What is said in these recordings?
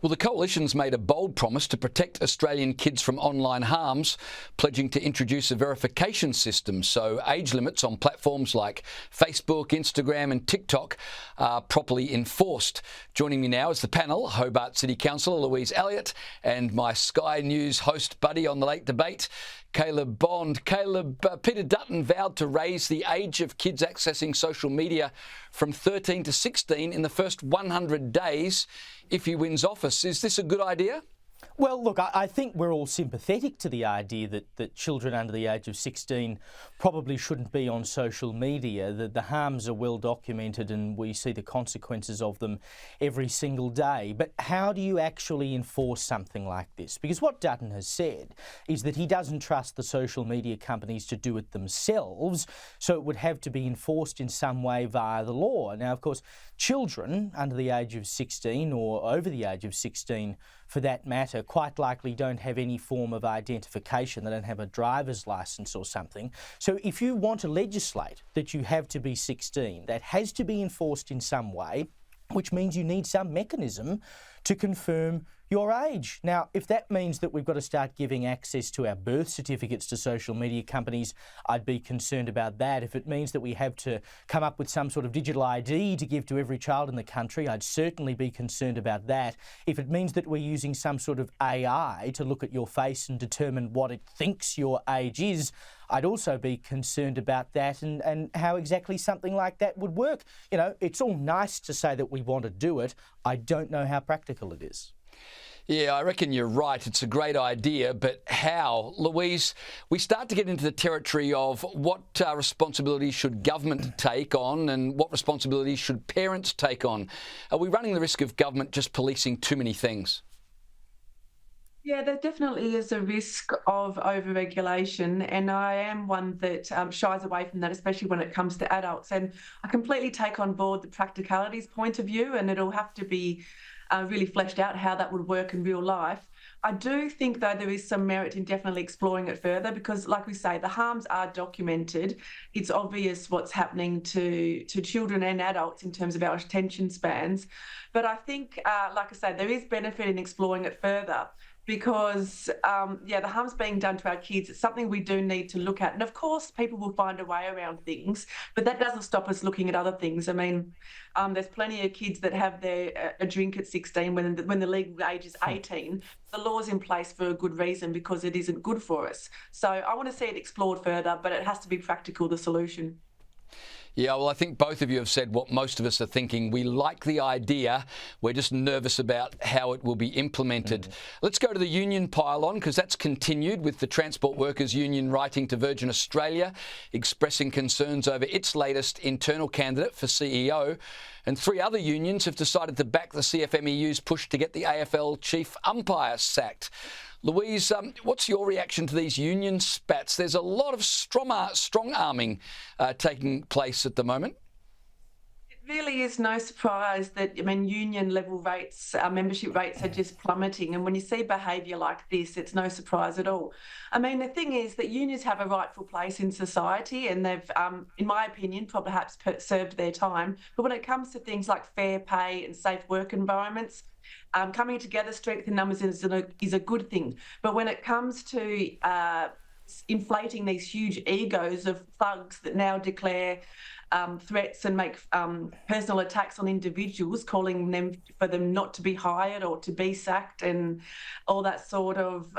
Well, the Coalition's made a bold promise to protect Australian kids from online harms, pledging to introduce a verification system so age limits on platforms like Facebook, Instagram and TikTok are properly enforced. Joining me now is the panel, Hobart City Councillor Louise Elliott and my Sky News host buddy on the Late Debate, Caleb Bond. Caleb, Peter Dutton vowed to raise the age of kids accessing social media from 13 to 16 in the first 100 days if he wins office. Is this a good idea? Well, look, I think we're all sympathetic to the idea that children under the age of 16 probably shouldn't be on social media. The harms are well documented and we see the consequences of them every single day. But how do you actually enforce something like this? Because what Dutton has said is that he doesn't trust the social media companies to do it themselves, so it would have to be enforced in some way via the law. Now, of course, children under the age of 16 or over the age of 16 for that matter, quite likely don't have any form of identification. They don't have a driver's licence or something. So if you want to legislate that you have to be 16, that has to be enforced in some way, which means you need some mechanism to confirm your age. Now, if that means that we've got to start giving access to our birth certificates to social media companies, I'd be concerned about that. If it means that we have to come up with some sort of digital ID to give to every child in the country, I'd certainly be concerned about that. If it means that we're using some sort of AI to look at your face and determine what it thinks your age is, I'd also be concerned about that and how exactly something like that would work. You know, it's all nice to say that we want to do it. I don't know how practical it is. Yeah, I reckon you're right. It's a great idea, but how? Louise, we start to get into the territory of what responsibilities should government take on and what responsibilities should parents take on. Are we running the risk of government just policing too many things? Yeah, there definitely is a risk of overregulation, and I am one that shies away from that, especially when it comes to adults. And I completely take on board the practicalities point of view, and it'll have to be really fleshed out how that would work in real life. I do think, though, there is some merit in definitely exploring it further because, like we say, the harms are documented. It's obvious what's happening to children and adults in terms of our attention spans. But I think, like I say, there is benefit in exploring it further. Because, the harm's being done to our kids. It's something we do need to look at. And of course, people will find a way around things, but that doesn't stop us looking at other things. I mean, there's plenty of kids that have a drink at 16 when the legal age is 18. The law's in place for a good reason because it isn't good for us. So I want to see it explored further, but it has to be practical, the solution. Yeah, well, I think both of you have said what most of us are thinking. We like the idea. We're just nervous about how it will be implemented. Let's go to the union pile-on because that's continued with the Transport Workers Union writing to Virgin Australia, expressing concerns over its latest internal candidate for CEO. And 3 other unions have decided to back the CFMEU's push to get the AFL chief umpire sacked. Louise, what's your reaction to these union spats? There's a lot of strong-arming taking place at the moment. It really is no surprise that, union level rates, membership rates are just plummeting. And when you see behaviour like this, it's no surprise at all. The thing is that unions have a rightful place in society and they've, in my opinion, perhaps served their time. But when it comes to things like fair pay and safe work environments, coming together, strength in numbers is a good thing. But when it comes to inflating these huge egos of thugs that now declare threats and make personal attacks on individuals, calling them for them not to be hired or to be sacked and all that sort of,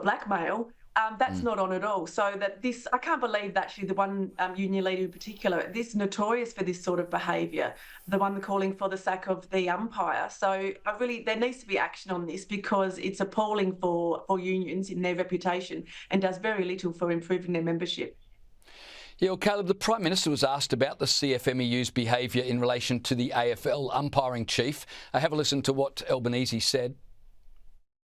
blackmail, that's not on at all. So that this, I can't believe that actually the one union leader in particular, this notorious for this sort of behaviour, the one calling for the sack of the umpire. So there needs to be action on this because it's appalling for unions in their reputation and does very little for improving their membership. Yeah, well, Caleb, the Prime Minister was asked about the CFMEU's behaviour in relation to the AFL umpiring chief. Have a listen to what Albanese said.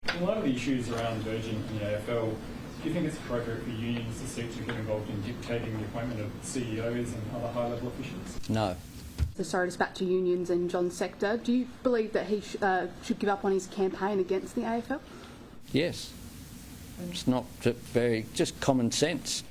A lot of the issues around Virgin and the AFL, do you think it's appropriate for unions to seek to get involved in dictating the appointment of CEOs and other high-level officials? No. Sorry, just back to unions and John's sector. Do you believe that he should give up on his campaign against the AFL? Yes. It's not just common sense.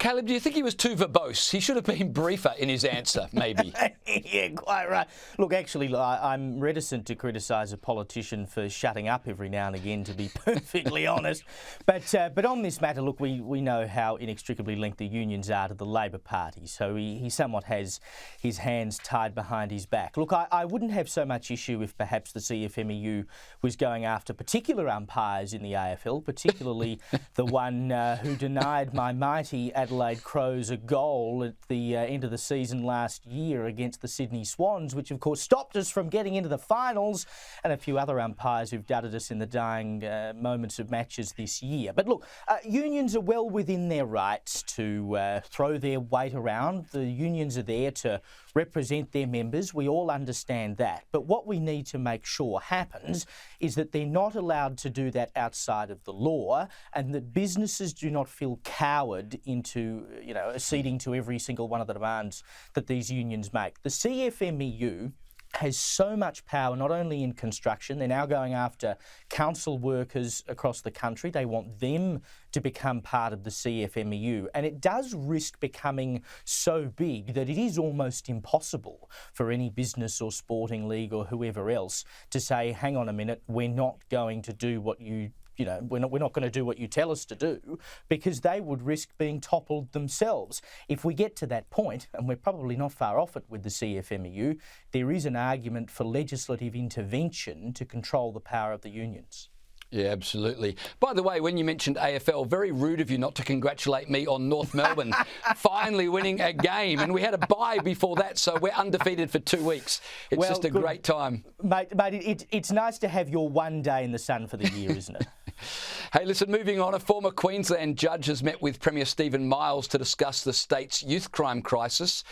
Caleb, do you think he was too verbose? He should have been briefer in his answer, maybe. Yeah, quite right. Look, actually, I'm reticent to criticise a politician for shutting up every now and again, to be perfectly honest. But on this matter, look, we know how inextricably linked the unions are to the Labor Party, so he somewhat has his hands tied behind his back. Look, I wouldn't have so much issue if perhaps the CFMEU was going after particular umpires in the AFL, particularly the one who denied my mighty Adelaide Crows a goal at the end of the season last year against the Sydney Swans, which of course stopped us from getting into the finals, and a few other umpires who've dudded us in the dying moments of matches this year. But look, unions are well within their rights to throw their weight around. The unions are there to represent their members. We all understand that. But what we need to make sure happens is that they're not allowed to do that outside of the law, and that businesses do not feel cowered into, acceding to every single one of the demands that these unions make. The CFMEU has so much power, not only in construction. They're now going after council workers across the country. They want them to become part of the CFMEU. And it does risk becoming so big that it is almost impossible for any business or sporting league or whoever else to say, hang on a minute, we're not going to do what we're not going to do what you tell us to do, because they would risk being toppled themselves. If we get to that point, and we're probably not far off it with the CFMEU, there is an argument for legislative intervention to control the power of the unions. Yeah, absolutely. By the way, when you mentioned AFL, very rude of you not to congratulate me on North Melbourne finally winning a game. And we had a bye before that, so we're undefeated for 2 weeks. It's just a great time. Mate, it's nice to have your one day in the sun for the year, isn't it? Hey, listen, moving on, a former Queensland judge has met with Premier Stephen Miles to discuss the state's youth crime crisis.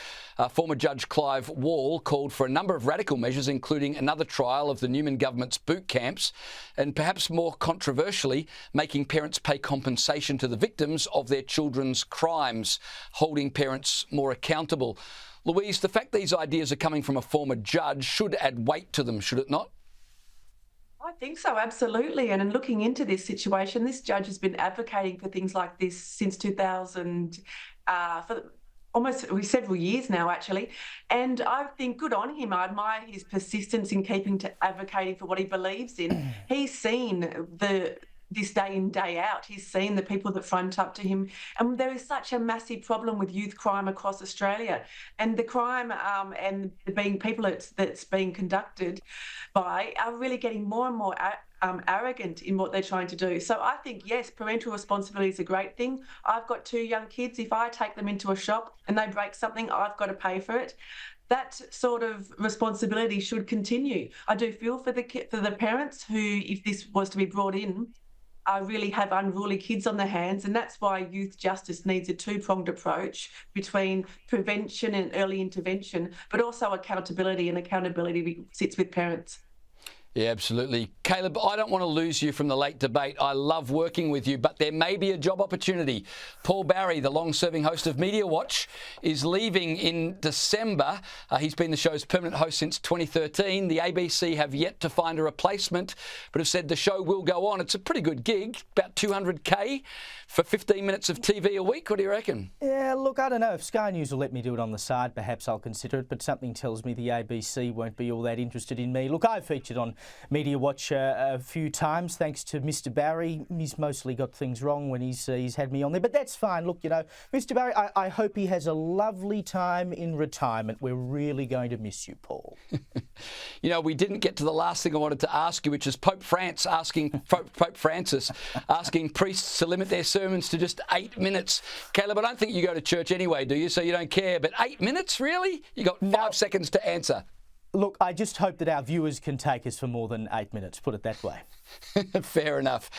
Former Judge Clive Wall called for a number of radical measures, including another trial of the Newman government's boot camps, and perhaps more controversially, making parents pay compensation to the victims of their children's crimes, holding parents more accountable. Louise, the fact these ideas are coming from a former judge should add weight to them, should it not? I think so, absolutely. And in looking into this situation, this judge has been advocating for things like this since 2000, for almost several years now, actually. And I think good on him. I admire his persistence in advocating for what he believes in. He's seen this day in, day out. He's seen the people that front up to him. And there is such a massive problem with youth crime across Australia. And the crime and people that's being conducted by are really getting more and more arrogant in what they're trying to do. So I think, yes, parental responsibility is a great thing. I've got 2 young kids. If I take them into a shop and they break something, I've got to pay for it. That sort of responsibility should continue. I do feel for the parents who, if this was to be brought in, really have unruly kids on their hands, and that's why youth justice needs a two-pronged approach between prevention and early intervention, but also accountability, and accountability sits with parents. Yeah, absolutely. Caleb, I don't want to lose you from the late debate. I love working with you, but there may be a job opportunity. Paul Barry, the long-serving host of Media Watch, is leaving in December. He's been the show's permanent host since 2013. The ABC have yet to find a replacement, but have said the show will go on. It's a pretty good gig, about $200K for 15 minutes of TV a week. What do you reckon? Yeah, look, I don't know. If Sky News will let me do it on the side, perhaps I'll consider it, but something tells me the ABC won't be all that interested in me. Look, I've featured on Media Watch a few times, thanks to Mr. Barry. He's mostly got things wrong when he's had me on there, but that's fine. Look, Mr. Barry, I hope he has a lovely time in retirement. We're really going to miss you, Paul. We didn't get to the last thing I wanted to ask you, which is Pope Francis asking priests to limit their sermons to just 8 minutes. Caleb, I don't think you go to church anyway, do you? So you don't care. But 8 minutes, really? You got 5 seconds to answer. Look, I just hope that our viewers can take us for more than 8 minutes, put it that way. Fair enough.